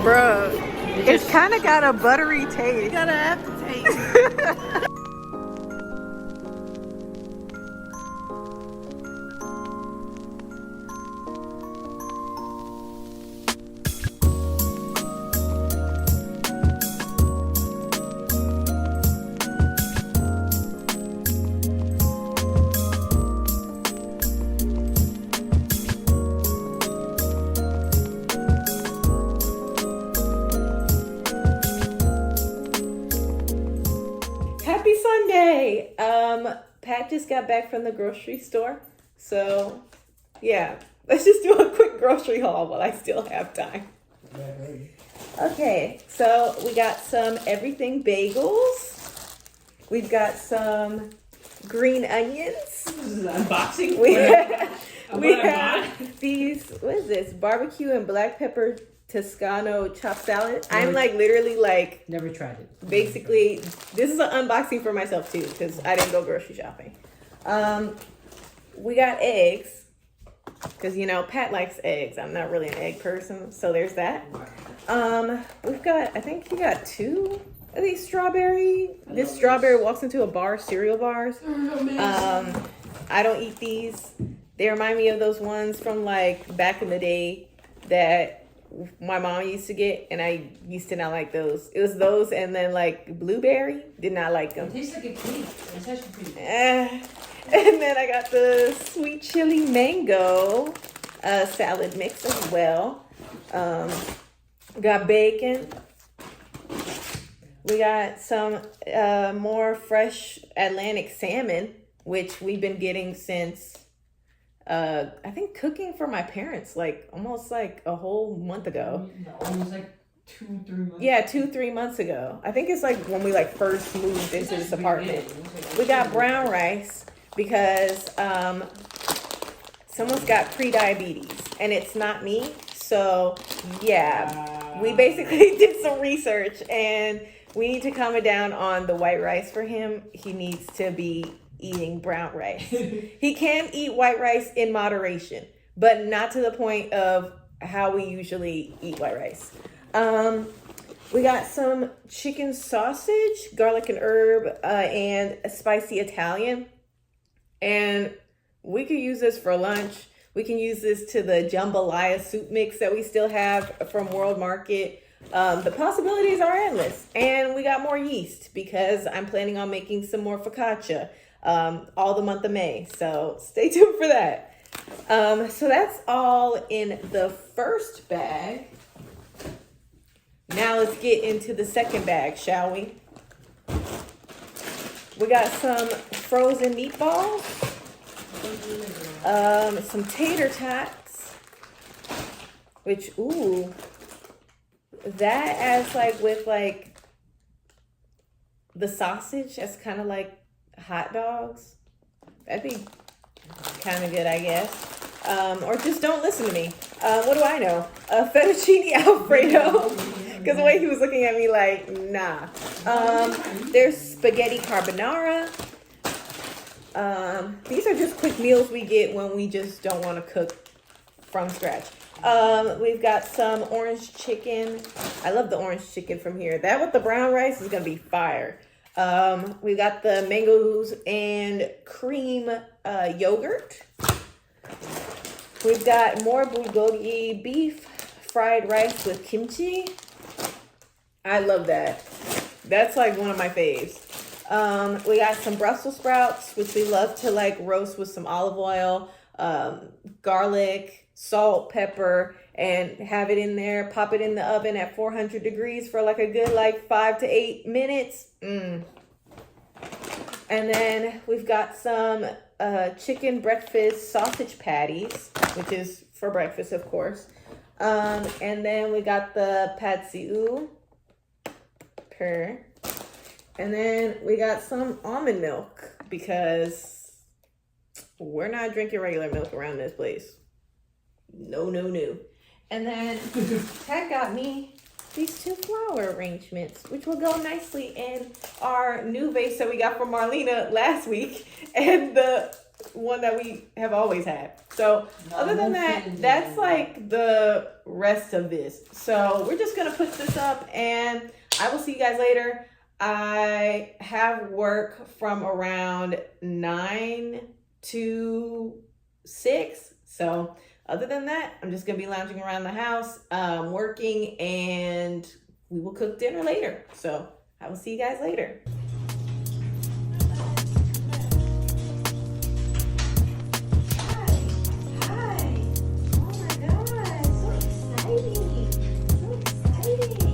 Bruh, it's kind of got a buttery taste. You got an aftertaste. Happy Sunday! Pat just got back from the grocery store. So, yeah. Let's just do a quick grocery haul while I still have time. Okay, so we got some everything bagels. We've got some green onions. This is unboxing. We have these, what is this? Barbecue and black pepper Toscano chopped salad. I'm like literally like Never tried it. basically this is an unboxing for myself too because I didn't go grocery shopping. We got eggs because you know Pat likes eggs. I'm not really an egg person, so there's that. We've got, I think you got two of these strawberry. This strawberry walks into a bar, cereal bars. I don't eat these. They remind me of those ones from like back in the day that my mom used to get, and I used to not like those. It was those and then like blueberry. Did not like them. It tastes like a cake. It's actually pretty. And then I got the sweet chili mango salad mix as well. Got bacon. We got some more fresh Atlantic salmon, which we've been getting since I think cooking for my parents like almost like a whole month ago. Almost like 2-3 months. Yeah, 2-3 months ago. I think it's like when we like first moved into this apartment. We got brown rice because someone's got pre-diabetes and it's not me. So yeah, we basically did some research and we need to calm it down on the white rice for him. He needs to be eating brown rice. He can eat white rice in moderation, but not to the point of how we usually eat white rice. We got some chicken sausage, garlic and herb, and a spicy Italian. And we could use this for lunch. We can use this to the jambalaya soup mix that we still have from World Market. The possibilities are endless. And we got more yeast because I'm planning on making some more focaccia all the month of May. So stay tuned for that. So that's all in the first bag. Now let's get into the second bag, shall we? We got some frozen meatballs, some tater tots, which, ooh, that as like with like the sausage, that's kind of like hot dogs. That'd be kind of good, I guess. Or just don't listen to me. What do I know? Fettuccine Alfredo. Because the way he was looking at me like, nah. There's spaghetti carbonara. These are just quick meals we get when we just don't want to cook from scratch. We've got some orange chicken. I love the orange chicken from here. That with the brown rice is going to be fire. We got the mangoes and cream yogurt. We've got more bulgogi beef fried rice with kimchi. I love that. That's like one of my faves. We got some Brussels sprouts, which we love to like roast with some olive oil, garlic, salt, pepper, and have it in there. Pop it in the oven at 400 degrees for like a good like 5 to 8 minutes. And then we've got some chicken breakfast sausage patties, which is for breakfast, of course. And then we got the pad see ew. And then we got some almond milk because we're not drinking regular milk around this place. No. And then Pat got me these two flower arrangements, which will go nicely in our new vase that we got from Marlena last week. And the one that we have always had. So No, other than no that, fitting that's in. like the rest of this. So we're just gonna put this up, and I will see you guys later. I have work from around 9 to 6. So other than that, I'm just gonna be lounging around the house, working, and we will cook dinner later. So I will see you guys later. Hi. Oh my God, so exciting. So exciting.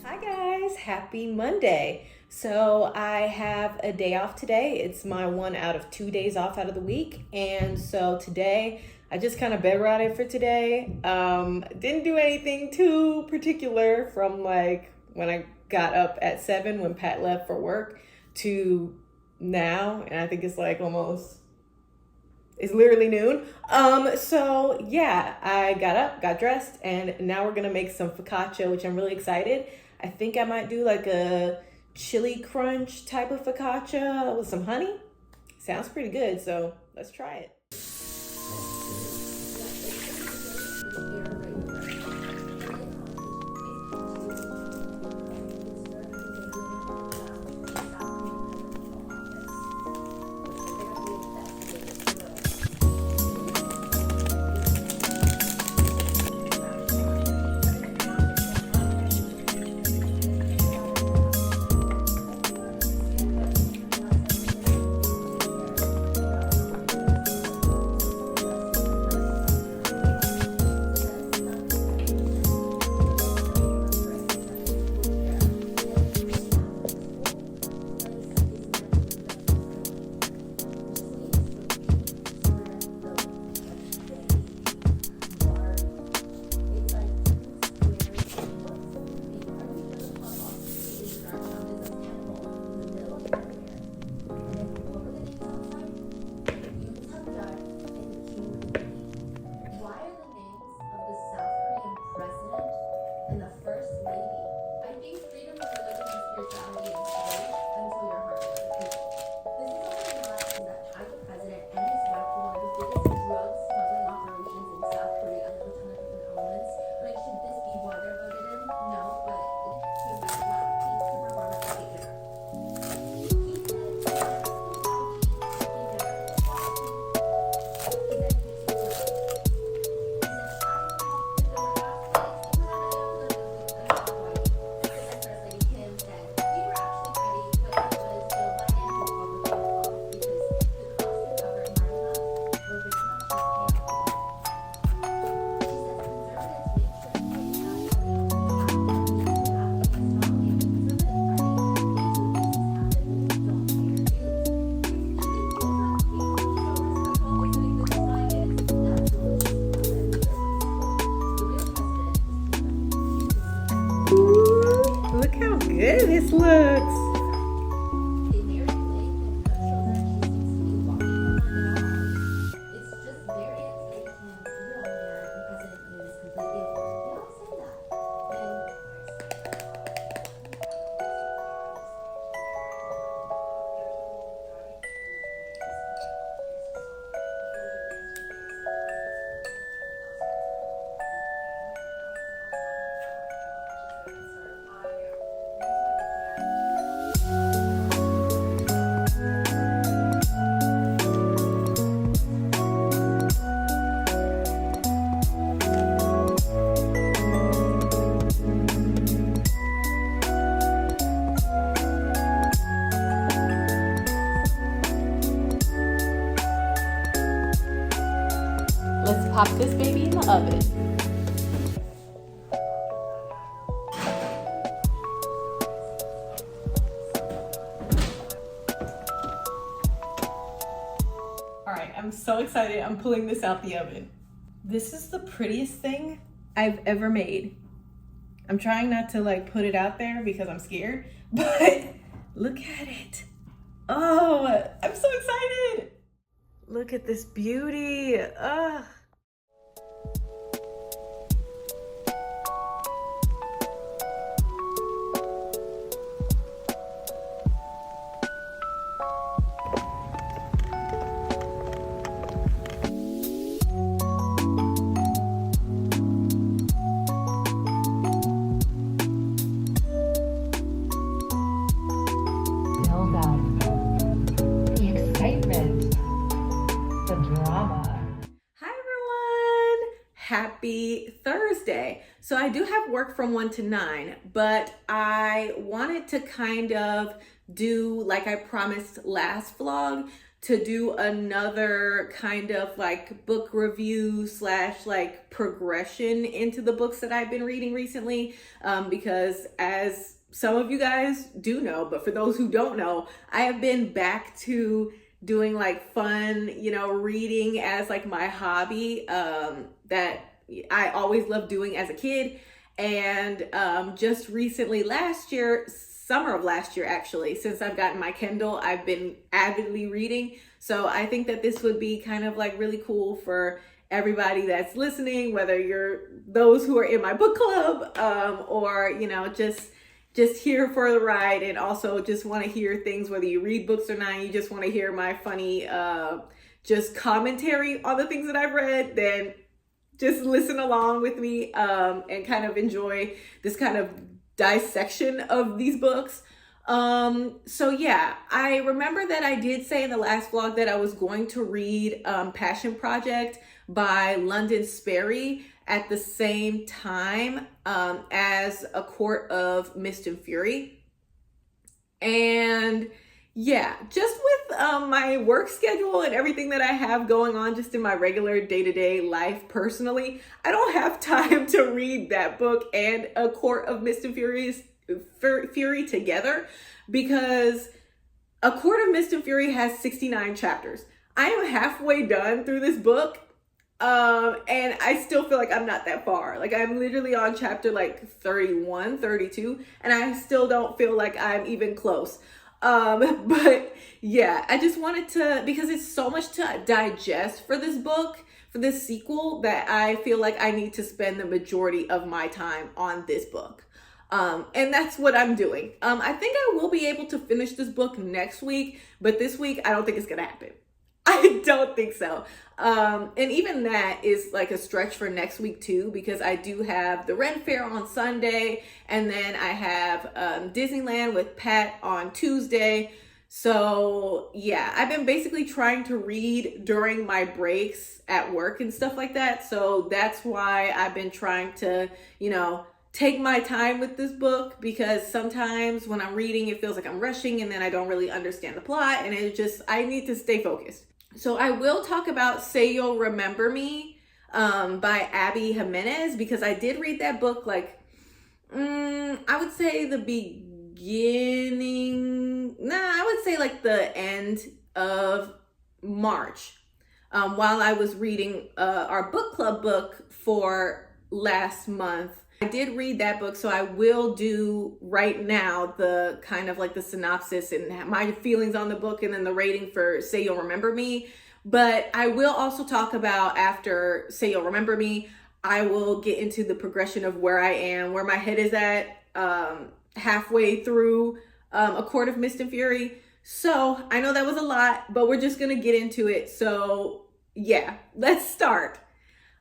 Hi guys, happy Monday. So I have a day off today. It's my one out of 2 days off out of the week. And so today I just kind of bed rotted for today. Didn't do anything too particular from like when I got up at 7 when Pat left for work to now. And I think it's like almost, it's literally noon. So yeah, I got up, got dressed, and now we're gonna make some focaccia, which I'm really excited. I think I might do like a chili crunch type of focaccia with some honey. Sounds pretty good, so let's try it. Look how good this looks. pop this baby in the oven. All right, I'm so excited. I'm pulling this out the oven. This is the prettiest thing I've ever made. I'm trying not to like put it out there because I'm scared, but look at it. Oh, I'm so excited. Look at this beauty. Ugh. Happy Thursday. So I do have work from 1 to 9, but I wanted to kind of do, like I promised last vlog, to do another kind of like book review slash like progression into the books that I've been reading recently, because as some of you guys do know, but for those who don't know, I have been back to doing like fun, reading as like my hobby, that I always loved doing as a kid. And just recently summer of last year actually, since I've gotten my Kindle, I've been avidly reading. So I think that this would be kind of like really cool for everybody that's listening, whether you're those who are in my book club, or just here for the ride, and also just want to hear things, whether you read books or not, you just want to hear my funny just commentary on the things that I've read, then just listen along with me and kind of enjoy this kind of dissection of these books. So yeah, I remember that I did say in the last vlog that I was going to read Passion Project by London Sperry at the same time as A Court of Mist and Fury. And yeah, just with my work schedule and everything that I have going on just in my regular day-to-day life personally, I don't have time to read that book and A Court of Mist and Fury together, because A Court of Mist and Fury has 69 chapters. I am halfway done through this book, and I still feel like I'm not that far. Like I'm literally on chapter like 31, 32, and I still don't feel like I'm even close. But yeah, I just wanted to, because it's so much to digest for this book, for this sequel, that I feel like I need to spend the majority of my time on this book. And that's what I'm doing. I think I will be able to finish this book next week, but this week I don't think it's gonna happen. I don't think so. And even that is like a stretch for next week too, because I do have the Ren Fair on Sunday, and then I have Disneyland with Pat on Tuesday. So yeah, I've been basically trying to read during my breaks at work and stuff like that. So that's why I've been trying to, take my time with this book, because sometimes when I'm reading, it feels like I'm rushing and then I don't really understand the plot, and I need to stay focused. So I will talk about Say You'll Remember Me by Abby Jimenez, because I did read that book like, I would say the end of March, while I was reading our book club book for last month. I did read that book, so I will do right now the kind of like the synopsis and my feelings on the book, and then the rating for Say You'll Remember Me. But I will also talk about, after Say You'll Remember Me, I will get into the progression of where I am, where my head is at halfway through A Court of Mist and Fury. So I know that was a lot, but we're just going to get into it. So yeah, let's start.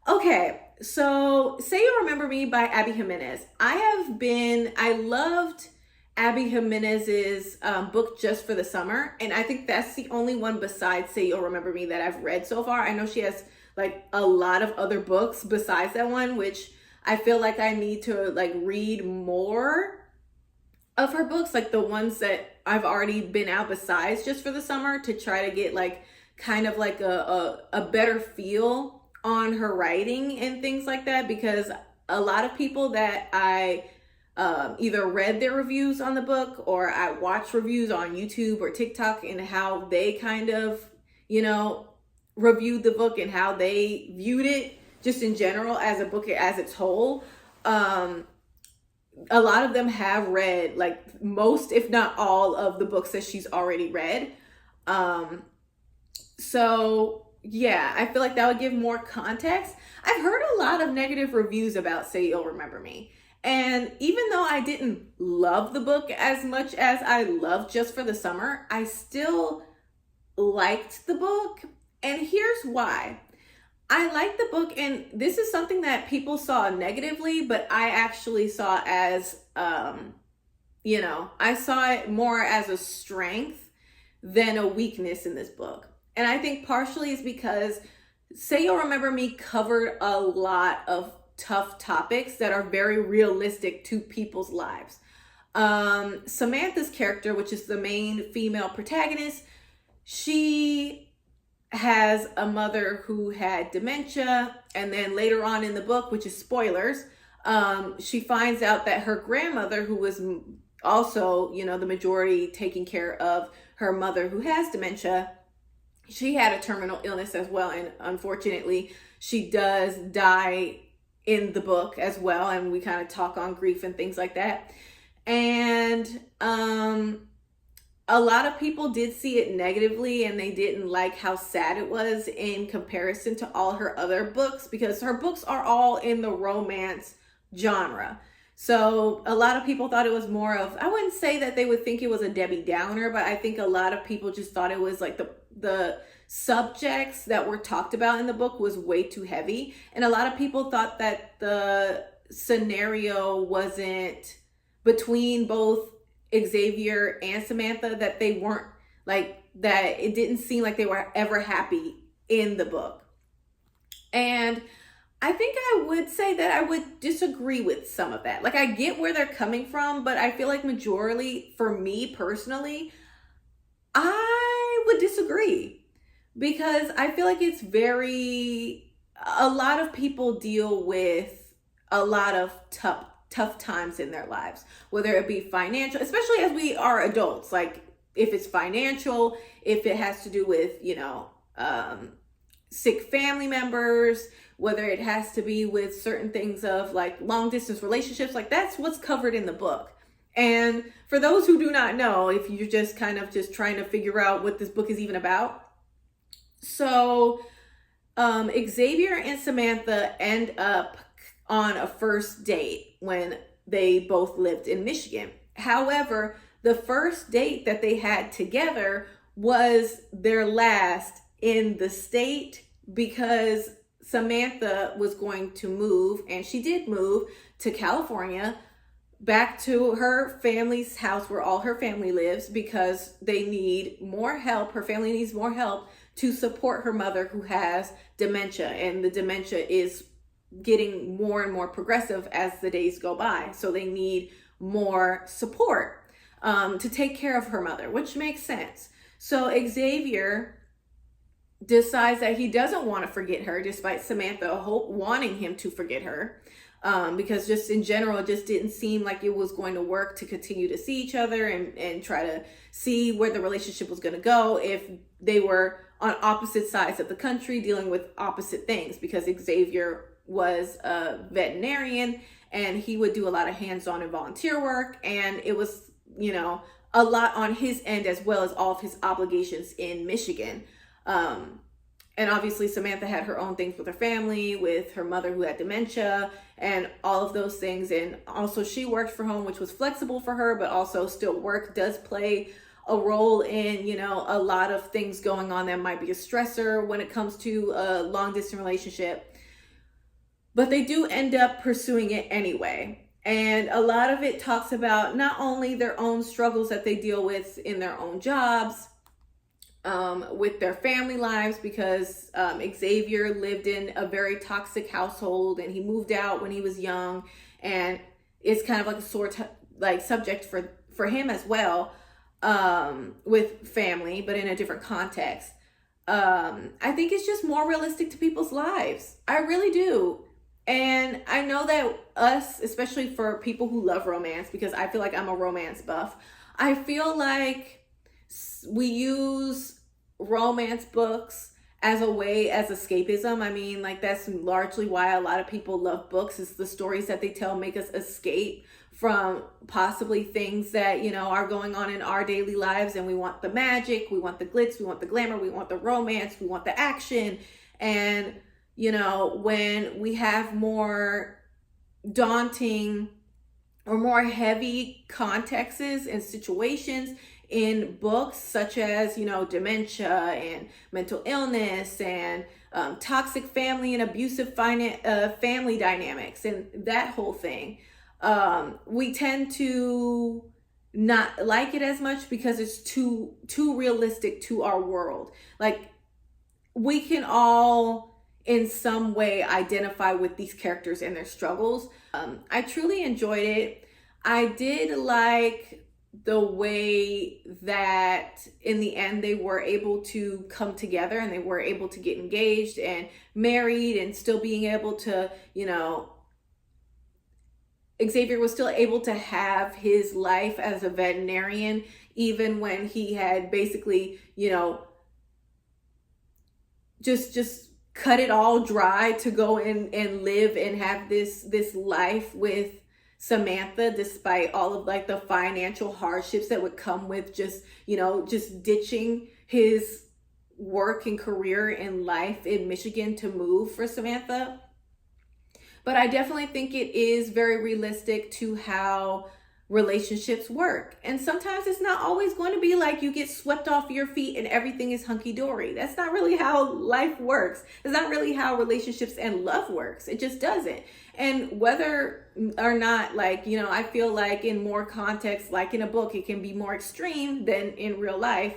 Okay. So Say You'll Remember Me by Abby Jimenez. I loved Abby Jimenez's book Just for the Summer, and I think that's the only one besides Say You'll Remember Me that I've read so far. I know she has like a lot of other books besides that one, which I feel like I need to like read more of her books, like the ones that I've already been out besides Just for the Summer, to try to get like kind of like a better feel on her writing and things like that, because a lot of people that I either read their reviews on the book or I watched reviews on YouTube or TikTok and how they kind of, reviewed the book and how they viewed it just in general as a book as its whole. A lot of them have read like most, if not all, of the books that she's already read. So yeah, I feel like that would give more context. I've heard a lot of negative reviews about Say You'll Remember Me. And even though I didn't love the book as much as I loved Just for the Summer, I still liked the book. And here's why. I like the book, and this is something that people saw negatively, but I actually saw as, I saw it more as a strength than a weakness in this book. And I think partially is because Say You'll Remember Me covered a lot of tough topics that are very realistic to people's lives. Samantha's character, which is the main female protagonist, she has a mother who had dementia, and then later on in the book, which is spoilers, she finds out that her grandmother, who was also, the majority taking care of her mother who has dementia, she had a terminal illness as well, and unfortunately she does die in the book as well, and we kind of talk on grief and things like that. And a lot of people did see it negatively, and they didn't like how sad it was in comparison to all her other books, because her books are all in the romance genre. So a lot of people thought it was more of, I wouldn't say that they would think it was a Debbie Downer, but I think a lot of people just thought it was like the subjects that were talked about in the book was way too heavy. And a lot of people thought that the scenario wasn't between both Xavier and Samantha, that they weren't like that. It didn't seem like they were ever happy in the book. And I think I would say that I would disagree with some of that. Like, I get where they're coming from, but I feel like majorly, for me personally, I would disagree, because I feel like it's a lot of people deal with a lot of tough times in their lives, whether it be financial, especially as we are adults, like if it's financial, if it has to do with, sick family members, whether it has to be with certain things of like long distance relationships, like that's what's covered in the book. And for those who do not know, if you're just kind of just trying to figure out what this book is even about. So Xavier and Samantha end up on a first date when they both lived in Michigan. However, the first date that they had together was their last in the state, because Samantha was going to move, and she did move to California, back to her family's house where all her family lives, because they need more help. Her family needs more help to support her mother who has dementia, and the dementia is getting more and more progressive as the days go by. So they need more support to take care of her mother, which makes sense. So Xavier decides that he doesn't want to forget her, despite Samantha wanting him to forget her, because just in general, it just didn't seem like it was going to work to continue to see each other and try to see where the relationship was going to go if they were on opposite sides of the country dealing with opposite things, because Xavier was a veterinarian and he would do a lot of hands-on and volunteer work, and it was, a lot on his end, as well as all of his obligations in Michigan. And obviously Samantha had her own things with her family, with her mother who had dementia and all of those things. And also she worked from home, which was flexible for her, but also still work does play a role in, a lot of things going on that might be a stressor when it comes to a long distance relationship. But they do end up pursuing it anyway. And a lot of it talks about not only their own struggles that they deal with in their own jobs, with their family lives, because Xavier lived in a very toxic household and he moved out when he was young, and it's kind of like a sore subject for him as well, with family, but in a different context. I think it's just more realistic to people's lives. I really do. And I know that us, especially for people who love romance, because I feel like I'm a romance buff, I feel like we use romance books as a way, as escapism. I mean, like, that's largely why a lot of people love books, is the stories that they tell make us escape from possibly things that, you know, are going on in our daily lives. And we want the magic, we want the glitz, we want the glamour, we want the romance, we want the action. And, you know, when we have more daunting or more heavy contexts and situations in books, such as, you know, dementia and mental illness and toxic family and abusive family dynamics and that whole thing, we tend to not like it as much because it's too realistic to our world. Like, we can all in some way identify with these characters and their struggles. I truly enjoyed it. I did like the way that in the end they were able to come together and they were able to get engaged and married, and still being able to, you know, Xavier was still able to have his life as a veterinarian, even when he had basically, you know, just cut it all dry to go in and live and have this life with Samantha, despite all of like the financial hardships that would come with just, you know, just ditching his work and career and life in Michigan to move for Samantha. But I definitely think it is very realistic to how relationships work. And sometimes it's not always going to be like you get swept off your feet and everything is hunky-dory. That's not really how life works. It's not really how relationships and love works. It just doesn't. And whether or not, like, you know, I feel like in more context, like in a book, it can be more extreme than in real life.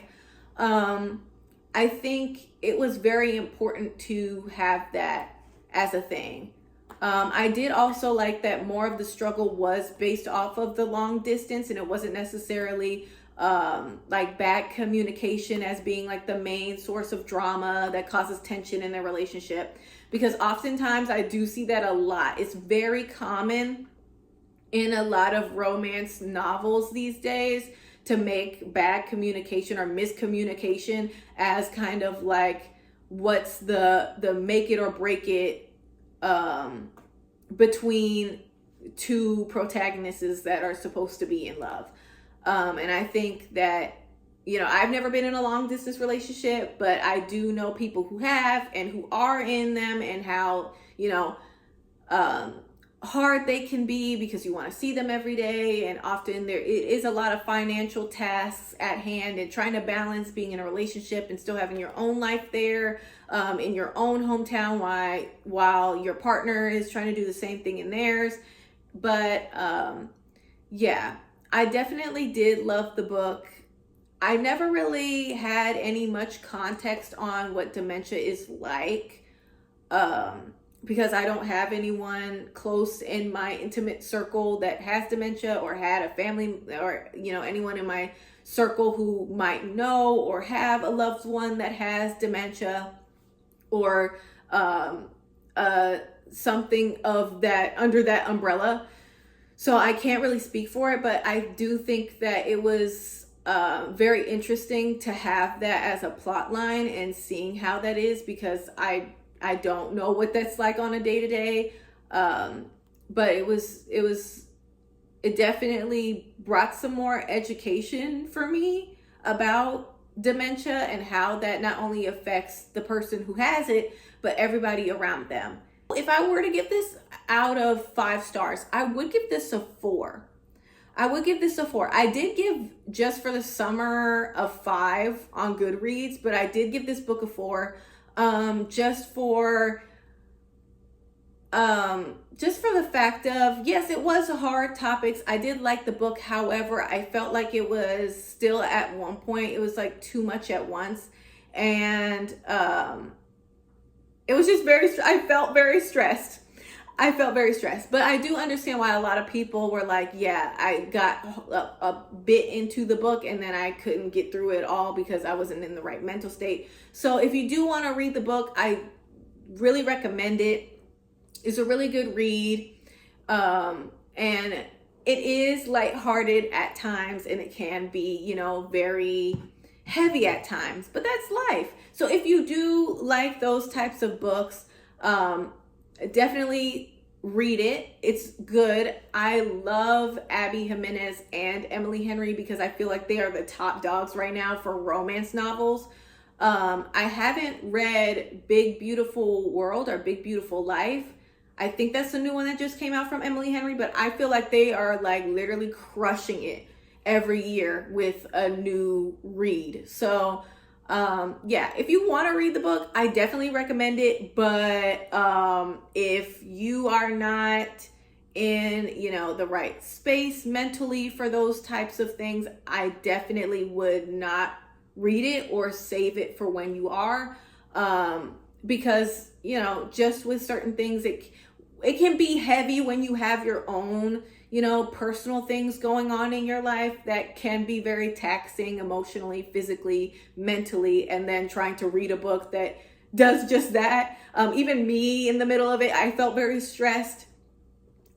I think it was very important to have that as a thing. I did also like that more of the struggle was based off of the long distance, and it wasn't necessarily like bad communication as being like the main source of drama that causes tension in their relationship. Because oftentimes I do see that a lot. It's very common in a lot of romance novels these days to make bad communication or miscommunication as kind of like what's the make it or break it between two protagonists that are supposed to be in love. And I think that, you know, I've never been in a long distance relationship, but I do know people who have and who are in them, and how, you know, hard they can be because you want to see them every day. And often there is a lot of financial tasks at hand, and trying to balance being in a relationship and still having your own life there in your own hometown while your partner is trying to do the same thing in theirs. But yeah, I definitely did love the book. I never really had any much context on what dementia is like, because I don't have anyone close in my intimate circle that has dementia, or had a family, or, you know, anyone in my circle who might know or have a loved one that has dementia, or something of that under that umbrella. So I can't really speak for it, but I do think that it was very interesting to have that as a plot line and seeing how that is, because I don't know what that's like on a day-to-day. But it definitely brought some more education for me about dementia and how that not only affects the person who has it, but everybody around them. If I were to give this out of 5 stars, I would give this a 4. I did give Just for the Summer a 5 on Goodreads, but I did give this book a 4. Just for the fact of, yes, it was hard topics. I did like the book. However, I felt like it was still, at one point, it was like too much at once. And it was just I felt very stressed. I felt very stressed. But I do understand why a lot of people were like, yeah, I got a bit into the book and then I couldn't get through it all because I wasn't in the right mental state. So if you do want to read the book, I really recommend it. It's a really good read. And it is lighthearted at times, and it can be, you know, very heavy at times, but that's life. So if you do like those types of books, definitely read it. It's good. I love Abby Jimenez and Emily Henry because I feel like they are the top dogs right now for romance novels. I haven't read Big Beautiful World or Big Beautiful Life. I think that's the new one that just came out from Emily Henry, but I feel like they are like literally crushing it every year with a new read. So yeah, if you want to read the book, I definitely recommend it. But if you are not in, you know, the right space mentally for those types of things, I definitely would not read it or save it for when you are. Because, you know, just with certain things, it can be heavy when you have your own, you know, personal things going on in your life that can be very taxing emotionally, physically, mentally, and then trying to read a book that does just that. Even me in the middle of it, I felt very stressed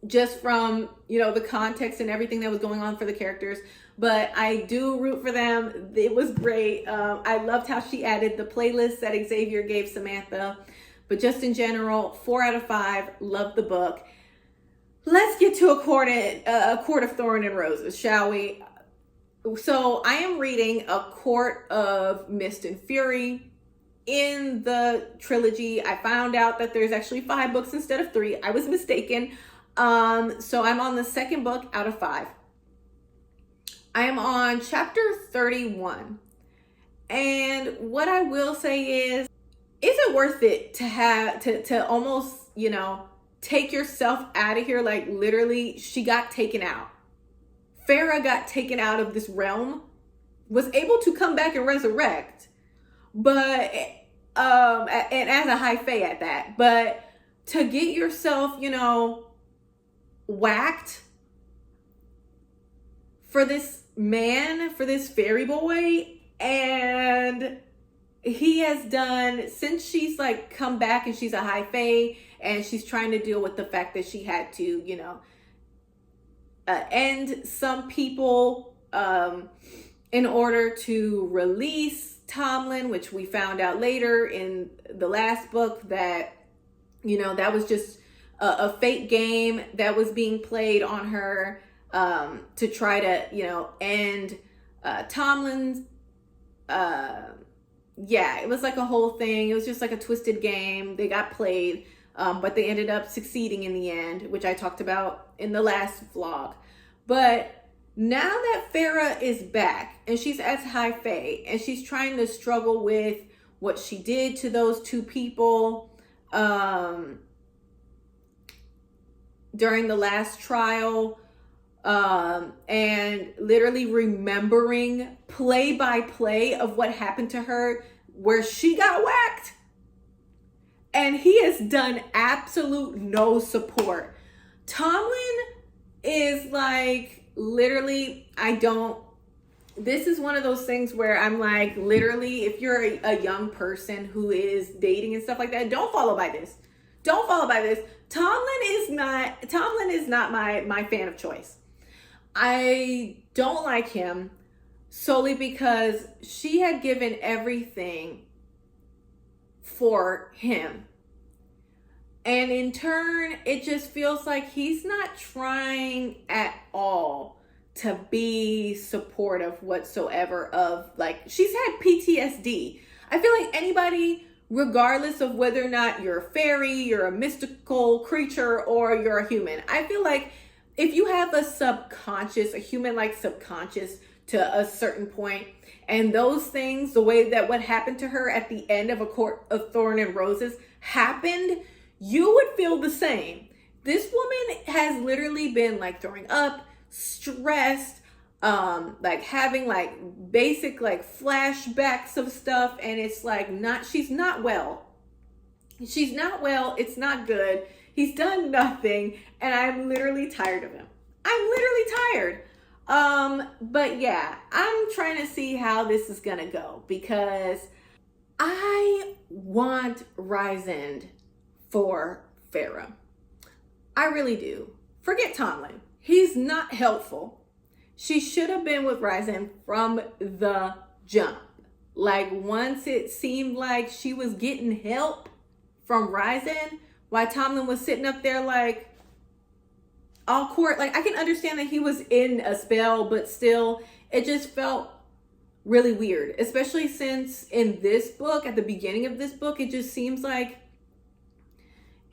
just from, you know, the context and everything that was going on for the characters. But I do root for them. It was great. I loved how she added the playlist that Xavier gave Samantha. But just in general, 4 out of 5, loved the book. Let's get to A Court of Thorn and Roses, shall we? So I am reading A Court of Mist and Fury. In the trilogy, I found out that there's actually 5 books instead of 3. I was mistaken. So I'm on the second book out of 5. I am on chapter 31. And what I will say is it worth it to have to almost, you know, take yourself out of here? Like literally, she got taken out. Farah got taken out of this realm, was able to come back and resurrect, but and as a high fae at that. But to get yourself, you know, whacked for this man, for this fairy boy, and he has done, since she's like come back and she's a high fae and she's trying to deal with the fact that she had to, you know, end some people in order to release Tomlin, which we found out later in the last book that, you know, that was just a fake game that was being played on her to try to, you know, end Tomlin's yeah, it was like a whole thing. It was just like a twisted game. They got played, but they ended up succeeding in the end, which I talked about in the last vlog. But now that Farah is back and she's as high fae and she's trying to struggle with what she did to those 2 people during the last trial, and literally remembering play by play of what happened to her where she got whacked, and he has done absolute no support. Tomlin is like literally, this is one of those things where I'm like, literally, if you're a young person who is dating and stuff like that, don't follow by this. Tomlin is not my fan of choice. I don't like him solely because she had given everything for him. And in turn, it just feels like he's not trying at all to be supportive whatsoever of, like, she's had PTSD. I feel like anybody, regardless of whether or not you're a fairy, you're a mystical creature, or you're a human, I feel like if you have a human-like subconscious to a certain point, and those things, the way that what happened to her at the end of A Court of Thorn and Roses happened, you would feel the same. This woman has literally been like throwing up, stressed, like having like basic like flashbacks of stuff, and it's like she's not well. It's not good. He's done nothing, and I'm literally tired of him. I'm literally tired. But yeah, I'm trying to see how this is gonna go because I want Rysand for Farrah. I really do. Forget Tomlin. He's not helpful. She should have been with Rysand from the jump. Like, once it seemed like she was getting help from Rysand, while Tomlin was sitting up there like all court. Like, I can understand that he was in a spell, but still, it just felt really weird. Especially since in this book, at the beginning of this book, it just seems like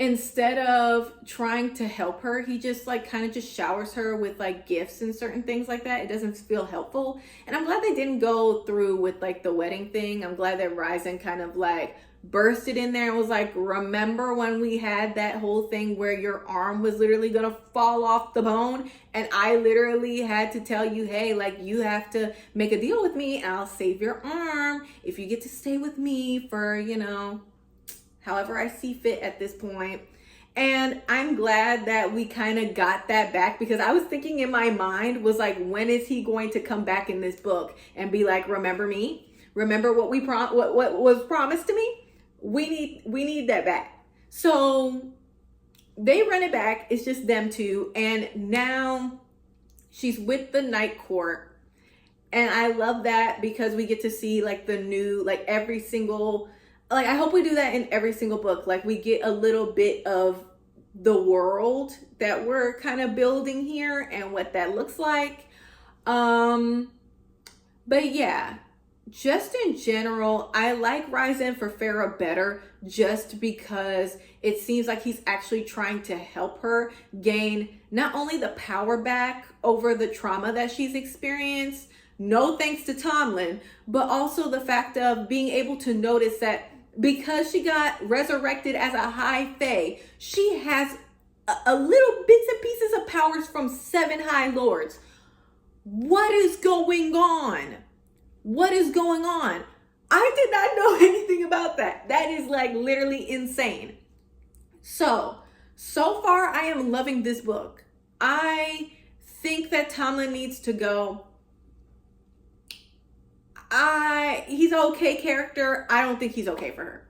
instead of trying to help her, he just like kind of just showers her with like gifts and certain things like that. It doesn't feel helpful. And I'm glad they didn't go through with like the wedding thing. I'm glad that Rysand kind of like bursted in there and was like, remember when we had that whole thing where your arm was literally gonna fall off the bone, and I literally had to tell you, hey, like, you have to make a deal with me and I'll save your arm if you get to stay with me for, you know, however I see fit at this point. And I'm glad that we kind of got that back, because I was thinking in my mind was like, when is he going to come back in this book and be like, remember me? Remember what what was promised to me? We need that back. So they run it back. It's just them two. And now she's with the Night Court. And I love that because we get to see like the new, like every single, like, I hope we do that in every single book. Like, we get a little bit of the world that we're kind of building here and what that looks like. But yeah, just in general, I like Rysand for Farrah better just because it seems like he's actually trying to help her gain not only the power back over the trauma that she's experienced, no thanks to Tomlin, but also the fact of being able to notice that because she got resurrected as a high fae, she has a little bits and pieces of powers from 7 high lords. What is going on? What is going on? I did not know anything about that. That is like literally insane. So far I am loving this book. I think that Tomlin needs to go. He's an okay character. I don't think he's okay for her.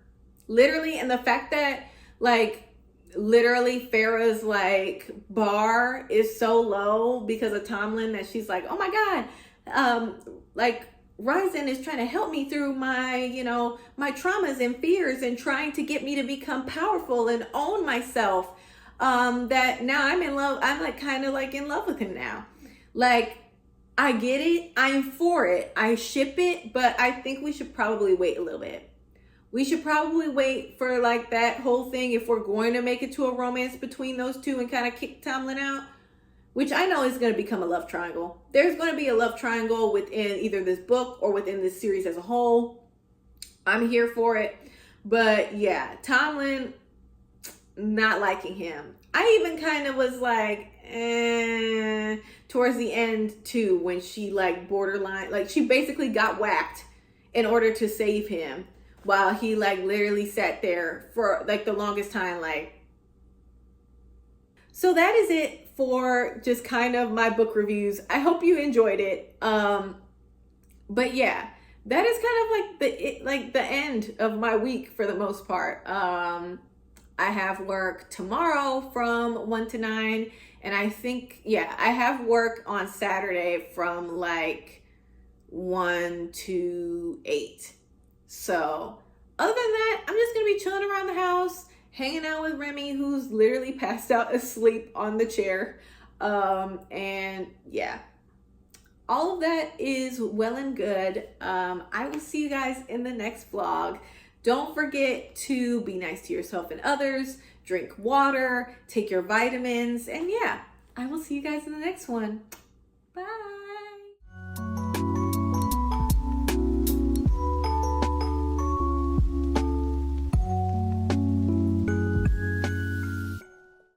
Literally, and the fact that like literally Farrah's like bar is so low because of Tomlin that she's like, oh my God, like Rysand is trying to help me through my, you know, my traumas and fears and trying to get me to become powerful and own myself. That now I'm in love. I'm like kind of like in love with him now. Like, I get it. I'm for it. I ship it, but I think we should probably wait a little bit. We should probably wait for like that whole thing if we're going to make it to a romance between those two and kind of kick Tomlin out, which I know is going to become a love triangle. There's going to be a love triangle within either this book or within this series as a whole. I'm here for it. But yeah, Tomlin, not liking him. I even kind of was like, towards the end too, when she like borderline, like she basically got whacked in order to save him while he like literally sat there for like the longest time. Like, so that is it for just kind of my book reviews. I hope you enjoyed it. But yeah, that is kind of like the end of my week for the most part. I have work tomorrow from 1 to 9. And I think, yeah, I have work on Saturday from like 1 to 8. So other than that, I'm just going to be chilling around the house, hanging out with Remy, who's literally passed out asleep on the chair. And yeah, all of that is well and good. I will see you guys in the next vlog. Don't forget to be nice to yourself and others. Drink water, take your vitamins, and yeah, I will see you guys in the next one. Bye.